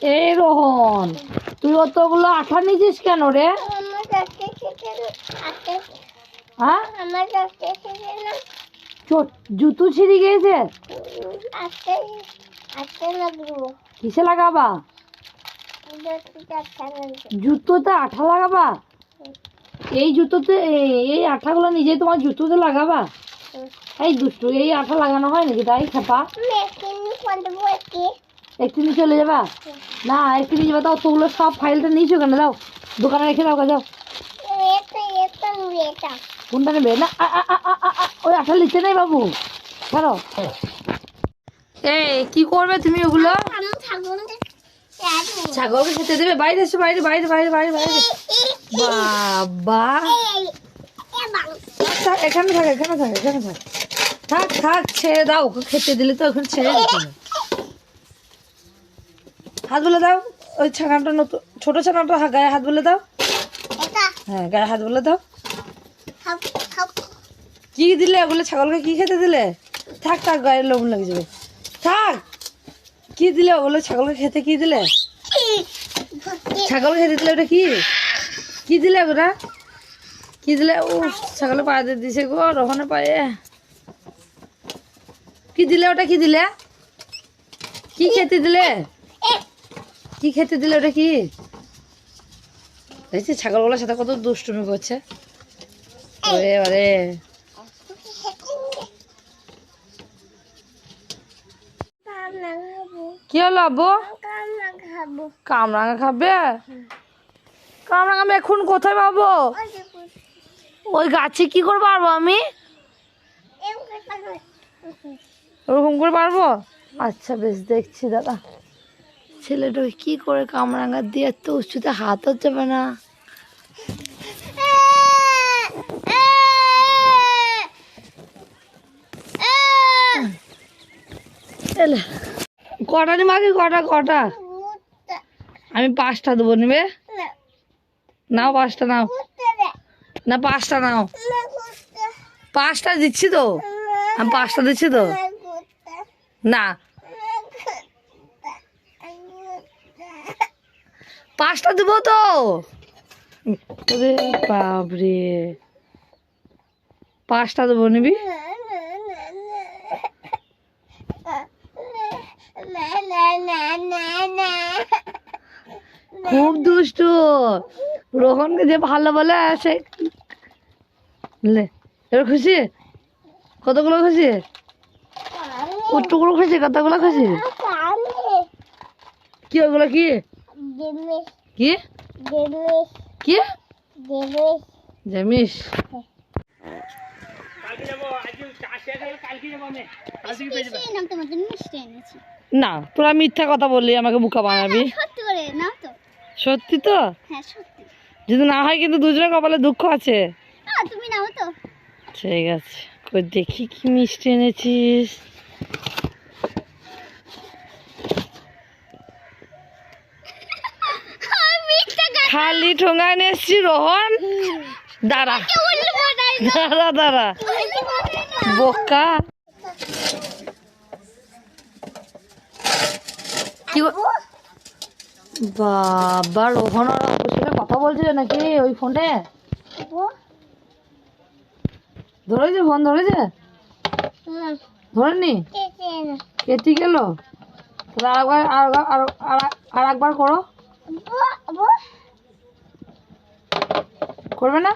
এই রোহন, তুই অতগুলো আঠা নিয়েছিস কেন রে? হ্যাঁ, জুতো ছিঁড়ে গিয়েছে। কিসে লাগাবা? জুতোতে আঠা লাগাবা? এই জুতোতে এই আঠাগুলো নিজেই তোমার জুতোতে লাগাবা? এই দুষ্টু, এই আঠা লাগানো হয় নাকি? তাই খেপা, একটু চলে যাবা? না, একটু নিয়ে যাবা। তাও তোগুলো সব ফাইলটা নিয়েছো কেন? দাও, দোকানে রেখে দাও। যাও। কোনটা নেবে? না, ওই আঠা লিখতে নেই বাবু, ছাড়ো। এই কি করবে তুমি ওগুলো? ছাগলকে খেতে দেবে? বাইরে এসে, বাইরে বাইরে বাইরে বাইরে বাইরে। বাবা, এখানে থাক, এখানে থাক, এখানে থাক, থাক থাক, ছেড়ে দাও। ওকে খেতে দিলে তো ওখানে ছেড়ে দিতে হবে। হাত বলে দাও। ওই ছানাটা, নতুন ছোট ছানাটা গায়ে হাত বলে দাও। হ্যাঁ, গায়ে হাত বলে দাও। কি দিলে ওগুলো ছাগলকে? কি খেতে দিলে? থাক থাক, গায়ে লোম লেগে যাবে। থাক। কি দিলে ওগুলো ছাগলকে খেতে? কি দিলে ছাগলকে খেতে দিলে? ওটা কি? কি দিলে ওটা? কি দিলে? ও, ছাগলের পায়ে দিয়ে দিছে গো, রোহনের পায়ে। কি দিলে ওটা? কি দিলে? কি খেতে দিলে? কি খেতে দিলে? ওটা কি? দেখছি ছাগলগুলোর সাথে কত দুষ্টুমি করছে। ওরে ওরে, কি হলো আব্বু? কামরাঙা খাবে? কামরাঙা আমি এখন কোথায় পাবো? ওই গাছে কি করে পারবো আমি? ওরকম করে পারবো? আচ্ছা বেশ, দেখছি দাদা। ছেলেটাকে কি করে কামরাঙা দিয়ে এত উঁচুতে হাত যাবে না। কটা নিবে? কটা কটা? আমি 5টা দেবো, নিবে? নাও 5টা নাও। না, 5টা নাও। 5টা দিচ্ছি তো, আমি 5টা দিচ্ছি তো। না, 5টা দেবো তো। বাবরে, 5টা দেবো, নিবি? খুব দুষ্টু। রোহনকে যে ভালো বলে সে। এবার খুশি? কতগুলো খুশি? কতগুলো খুশি? কতগুলো খুশি? কি ওগুলো? কি কি কি? জামিস? না, তোরা মিথ্যা কথা বললি, আমাকে বোকা বানাবি। সত্যি তো? যদি না হয় কিন্তু দুজনের কপালে দুঃখ আছে। তুমি নাও তো। ঠিক আছে, কই দেখি কি মিষ্টি এনেছিস। খালি ঠোঙা এনেছি রোহন। দাঁড়া দাঁড়া দাঁড়া, বোকা। কি বাবা, রোহন আর ওর সাথে কথা বলছিল নাকি ওই ফোনে? ধরেছে? ফোন ধরেছে? ধরেনি? কেটে গেল। আর একবার করো। করবে না?